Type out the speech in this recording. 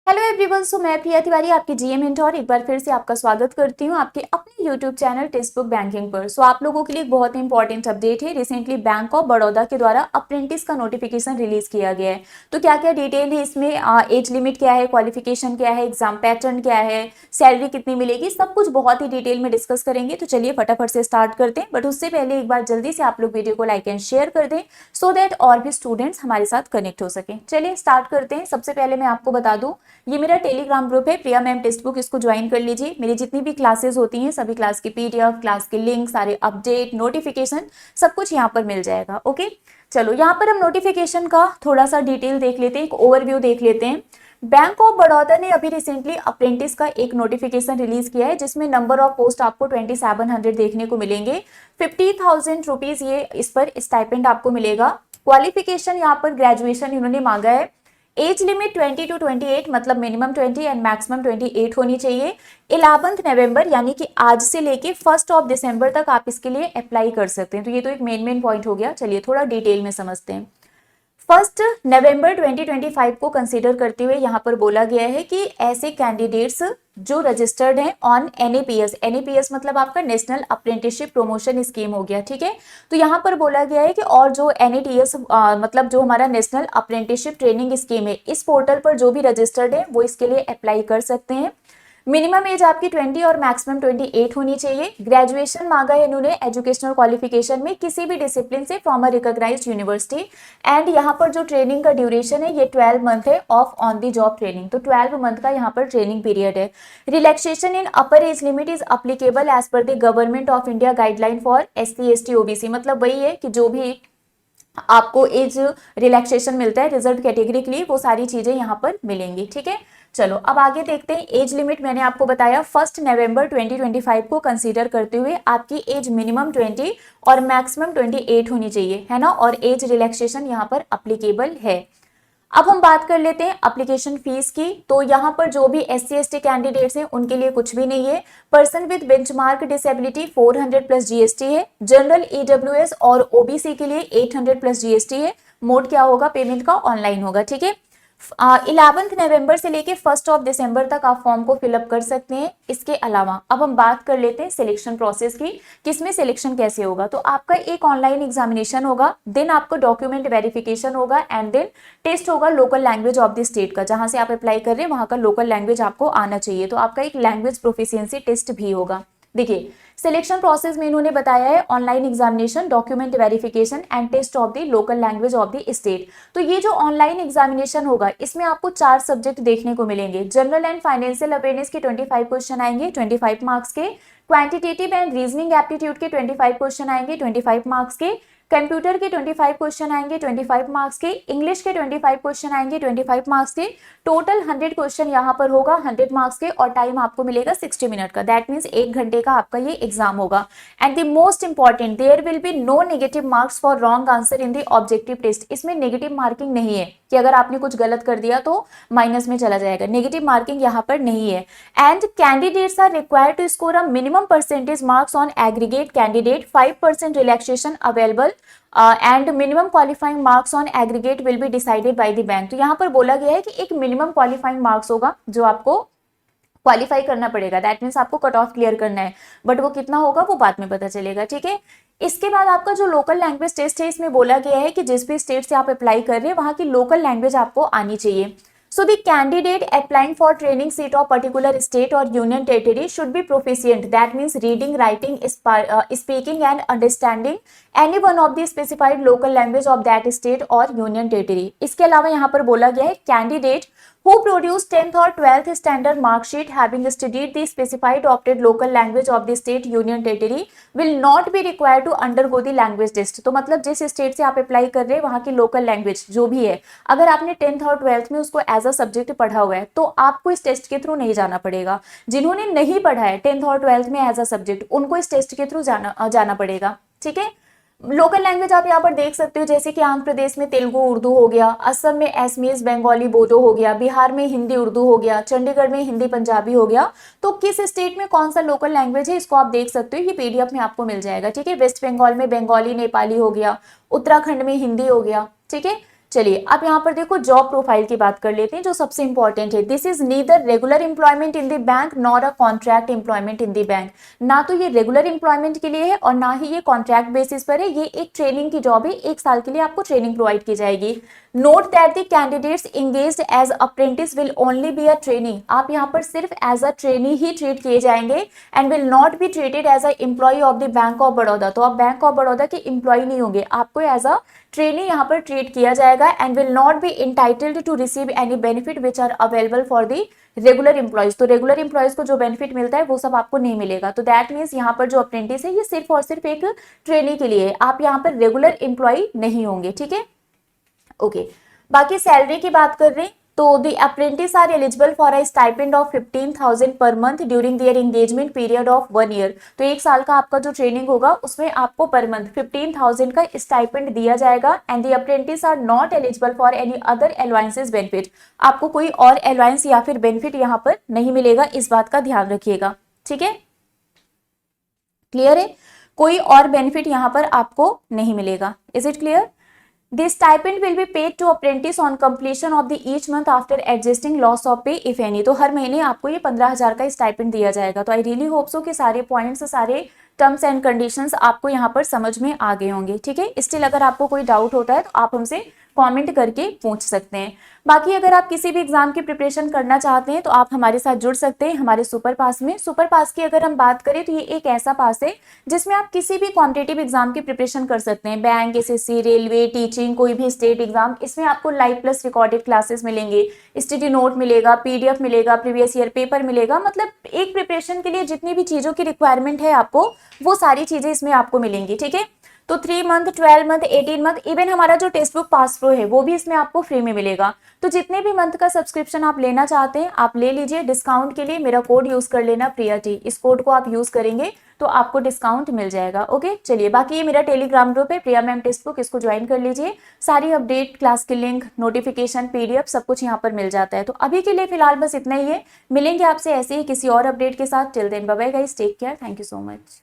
Hello everyone, सो मैं प्रिया तिवारी आपकी जीए mentor एक बार फिर से आपका स्वागत करती हूँ आपके अपने YouTube channel text book banking पर। सो आप लोगों के लिए एक बहुत ही इंपॉर्टेंट अपडेट है। रिसेंटली बैंक ऑफ बड़ौदा के द्वारा अप्रेंटिस का नोटिफिकेशन रिलीज किया गया है। तो क्या क्या डिटेल है इसमें, एज लिमिट क्या है, क्वालिफिकेशन क्या है, एग्जाम पैटर्न क्या है, सैलरी कितनी मिलेगी, सब कुछ बहुत ही डिटेल में डिस्कस करेंगे। तो चलिए फटाफट से स्टार्ट करते हैं, बट उससे पहले एक बार जल्दी से आप लोग वीडियो को लाइक एंड शेयर कर दें सो दैट और भी स्टूडेंट्स हमारे साथ कनेक्ट हो सके। चलिए स्टार्ट करते हैं। सबसे पहले मैं आपको बता दूं, ये मेरा टेलीग्राम ग्रुप है प्रिया मैम टेक्स्ट बुक, इसको ज्वाइन कर लीजिए। मेरी जितनी भी क्लासेस होती हैं सभी क्लास की पीडीएफ, क्लास के लिंक, सारे अपडेट, नोटिफिकेशन सब कुछ यहाँ पर मिल जाएगा। ओके, चलो यहाँ पर हम नोटिफिकेशन का थोड़ा सा डिटेल देख लेते हैं, एक ओवरव्यू देख लेते हैं। बैंक ऑफ बड़ौदा ने अभी रिसेंटली अप्रेंटिस का एक नोटिफिकेशन रिलीज किया है जिसमें नंबर ऑफ पोस्ट आपको 2700 देखने को मिलेंगे। 50,000 रुपीज ये इस पर स्टाइपेंड आपको मिलेगा। क्वालिफिकेशन यहाँ पर ग्रेजुएशन इन्होंने मांगा है। एज लिमिट 20 to 28, मतलब मिनिमम 20 एंड मैक्सिमम 28 होनी चाहिए। 11 नवंबर यानी कि आज से लेके 1 दिसंबर तक आप इसके लिए अप्लाई कर सकते हैं। तो ये तो एक मेन पॉइंट हो गया। चलिए थोड़ा डिटेल में समझते हैं। 1 नवंबर 2025 को कंसीडर करते हुए यहाँ पर बोला गया है कि ऐसे कैंडिडेट्स जो रजिस्टर्ड हैं ऑन एनएपीएस, एनएपीएस मतलब आपका नेशनल अप्रेंटिसशिप प्रमोशन स्कीम हो गया, ठीक है। तो यहाँ पर बोला गया है कि और जो एनएटीएस मतलब जो हमारा नेशनल अप्रेंटिसशिप ट्रेनिंग स्कीम है, इस पोर्टल पर जो भी रजिस्टर्ड है वो इसके लिए अप्लाई कर सकते हैं। मिनिमम एज आपकी 20 और मैक्सिमम 28 होनी चाहिए। ग्रेजुएशन मांगा है इन्होंने एजुकेशनल क्वालिफिकेशन में किसी भी डिसिप्लिन से from a recognised university. And यहाँ पर जो ट्रेनिंग का ड्यूरेशन है ये 12 मंथ है of on the job training. तो 12 मंथ का यहाँ पर ट्रेनिंग पीरियड है। Relaxation in upper age limit is applicable as per the government of India guideline for SC ST OBC. मतलब वही है कि जो भी आपको एज रिलैक्सेशन मिलता है रिजर्व कैटेगरी के लिए वो सारी चीजें यहाँ पर मिलेंगी, ठीक है। चलो अब आगे देखते हैं। एज लिमिट मैंने आपको बताया 1 नवंबर 2025 को कंसीडर करते हुए आपकी एज मिनिमम 20 और मैक्सिमम 28 होनी चाहिए, है ना। और एज रिलैक्सेशन यहाँ पर अप्लीकेबल है। अब हम बात कर लेते हैं एप्लीकेशन फीस की। तो यहाँ पर जो भी एससी एसटी कैंडिडेट्स हैं उनके लिए कुछ भी नहीं है। Person with benchmark disability 400 plus GST है। जनरल ईडब्ल्यूएस और ओबीसी के लिए 800 प्लस जीएसटी है। मोड क्या होगा पेमेंट का, ऑनलाइन होगा, ठीक है। 11 नवंबर से लेके 1 दिसंबर तक आप फॉर्म को फिलअप कर सकते हैं। इसके अलावा अब हम बात कर लेते हैं सिलेक्शन प्रोसेस की, किसमें सिलेक्शन कैसे होगा। तो आपका एक ऑनलाइन एग्जामिनेशन होगा, देन आपको डॉक्यूमेंट वेरिफिकेशन होगा एंड देन टेस्ट होगा local language of the state का, जहां से आप अप्लाई कर रहे हैं वहां का लोकल लैंग्वेज आपको आना चाहिए। तो आपका एक लैंग्वेज प्रोफिशिएंसी टेस्ट भी होगा। देखिए सिलेक्शन प्रोसेस में इन्होंने बताया है online examination, document verification and test of the local language of the state. तो ये जो ऑनलाइन एग्जामिनेशन होगा इसमें आपको 4 सब्जेक्ट देखने को मिलेंगे। जनरल एंड फाइनेंशियल अवेयरनेस के 25 क्वेश्चन आएंगे 25 मार्क्स के। क्वांटिटेटिव एंड रीजनिंग एप्टीट्यूड के 25 क्वेश्चन आएंगे 25 मार्क्स के। कंप्यूटर के 25 क्वेश्चन आएंगे 25 मार्क्स के। इंग्लिश के 25 क्वेश्चन आएंगे 25 मार्क्स के। टोटल 100 क्वेश्चन यहाँ पर होगा 100 मार्क्स के और टाइम आपको मिलेगा 60 मिनट का। दैट मीन्स 1 घंटे का आपका ये एग्जाम होगा। And the most important, there will be no negative marks for wrong answer in the objective test. इसमें नेगेटिव मार्किंग नहीं है कि अगर आपने कुछ गलत कर दिया तो माइनस में चला जाएगा, नेगेटिव मार्किंग यहाँ पर नहीं है। And candidates are required to score a minimum percentage marks on aggregate candidate, 5% relaxation available and minimum qualifying marks on aggregate will be decided by the bank. तो यहाँ पर बोला गया है कि एक मिनिमम क्वालिफाइंग मार्क्स होगा जो आपको क्वालिफाई करना पड़ेगा। दैट मीन्स आपको कट ऑफ क्लियर करना है, बट वो कितना होगा वो बाद में पता चलेगा, ठीक है। इसके बाद आपका जो लोकल लैंग्वेज टेस्ट है इसमें बोला गया है कि जिस भी स्टेट से आप अप्लाई कर रहे हैं वहां की लोकल लैंग्वेज आपको आनी चाहिए। So the candidate applying for training seat of particular state or union territory should be proficient. That means reading, writing, speaking and understanding any one of the specified local language of that state or union territory. इसके अलावा यहाँ पर बोला गया है candidate who produce 10th or 12th standard mark sheet having studied the specified opted local language of the state union territory will not be required to undergo the language test. तो मतलब जिस स्टेट से आप apply कर रहे हैं वहां की लोकल लैंग्वेज जो भी है, अगर आपने 10th और 12th में उसको एज अ सब्जेक्ट पढ़ा हुआ है तो आपको इस टेस्ट के थ्रू नहीं जाना पड़ेगा। जिन्होंने नहीं पढ़ा है 10th और 12th में एज अ सब्जेक्ट उनको इस टेस्ट के थ्रू जाना पड़ेगा, ठीक है। लोकल लैंग्वेज आप यहाँ पर देख सकते हो, जैसे कि आंध्र प्रदेश में तेलुगु उर्दू हो गया, असम में एसमीज बंगाली बोडो हो गया, बिहार में हिंदी उर्दू हो गया, चंडीगढ़ में हिंदी पंजाबी हो गया। तो किस स्टेट में कौन सा लोकल लैंग्वेज है इसको आप देख सकते हो, ये पीडीएफ में आपको मिल जाएगा, ठीक है। वेस्ट बंगाल में बंगाली नेपाली हो गया, उत्तराखंड में हिंदी हो गया, ठीक है। चलिए अब यहाँ पर देखो जॉब प्रोफाइल की बात कर लेते हैं जो सबसे इंपॉर्टेंट है। This is neither regular employment in the bank nor a contract employment in the bank. ना तो ये रेगुलर एम्प्लॉयमेंट के लिए है और ना ही ये कॉन्ट्रैक्ट बेसिस पर है। ये एक ट्रेनिंग की जॉब है, 1 साल के लिए आपको ट्रेनिंग प्रोवाइड की जाएगी। Note that the candidates engaged as apprentice will only be a trainee. आप यहाँ पर सिर्फ एज अ ट्रेनी ही ट्रीट किए जाएंगे and will not be treated as a employee of the Bank of Baroda. तो आप बैंक ऑफ बड़ौदा के एम्प्लॉय नहीं होंगे, आपको एज अ ट्रेनी यहाँ पर ट्रीट किया जाएगा and will not be entitled to receive any benefit which are available for the regular employees. तो रेगुलर एम्प्लॉयज को जो बेनिफिट मिलता है वो सब आपको नहीं मिलेगा। तो दैट मीन्स यहाँ पर जो अप्रेंटिस है ये सिर्फ और सिर्फ एक ट्रेनी के लिए है, आप यहाँ पर रेगुलर एम्प्लॉय नहीं होंगे, ठीक है। ओके बाकी सैलरी की बात कर रहे हैं तो the apprentice are eligible for a stipend of 15,000 per month during their engagement period of 1 year. तो 1 साल का आपका जो ट्रेनिंग होगा उसमें आपको पर मंथ 15,000 का स्टाइपेंड दिया जाएगा and the apprentice are not eligible for any other allowances benefit. आपको कोई और अलाउंस या फिर बेनिफिट यहाँ पर नहीं मिलेगा, इस बात का ध्यान रखिएगा, ठीक है। क्लियर है, कोई और बेनिफिट यहाँ पर आपको नहीं मिलेगा। Is it clear? The stipend will be paid to apprentice on completion of the each month after adjusting loss of pay if any। तो हर महीने आपको ये 15,000 का स्टाइपेंड दिया जाएगा। तो आई रियली होप सो कि सारे पॉइंट्स, सारे टर्म्स एंड कंडीशंस आपको यहाँ पर समझ में आ गए होंगे, ठीक है। स्टिल अगर आपको कोई डाउट होता है तो आप हमसे कमेंट करके पूछ सकते हैं। बाकी अगर आप किसी भी एग्जाम की प्रिपरेशन करना चाहते हैं तो आप हमारे साथ जुड़ सकते हैं हमारे सुपर पास में। सुपर पास की अगर हम बात करें तो ये एक ऐसा पास है जिसमें आप किसी भी कॉम्पिटिटिव एग्जाम की प्रिपरेशन कर सकते हैं, बैंक, एसएससी, रेलवे, टीचिंग, कोई भी स्टेट एग्जाम। इसमें आपको लाइव प्लस रिकॉर्डेड क्लासेस मिलेंगे, स्टडी नोट मिलेगा, पीडीएफ मिलेगा, प्रीवियस ईयर पेपर मिलेगा। मतलब एक प्रिपरेशन के लिए जितनी भी चीजों की रिक्वायरमेंट है आपको वो सारी चीजें इसमें आपको मिलेंगी, ठीक है। तो 3 मंथ, 12 मंथ, 18 मंथ, इवन हमारा जो टेक्स्ट बुक पास प्रो है वो भी इसमें आपको फ्री में मिलेगा। तो जितने भी मंथ का सब्सक्रिप्शन आप लेना चाहते हैं आप ले लीजिए। डिस्काउंट के लिए मेरा कोड यूज कर लेना प्रिया टी, इस कोड को आप यूज करेंगे तो आपको डिस्काउंट मिल जाएगा। ओके चलिए, बाकी ये मेरा टेलीग्राम ग्रुप है प्रिया मैम टेक्स्ट बुक, इसको ज्वाइन कर लीजिए। सारी अपडेट, क्लास की लिंक, नोटिफिकेशन, पीडीएफ सब कुछ यहाँ पर मिल जाता है। तो अभी के लिए फिलहाल बस इतना ही है, मिलेंगे आपसे ऐसे ही किसी और अपडेट के साथ। Till then bye bye guys, take care, thank you so much.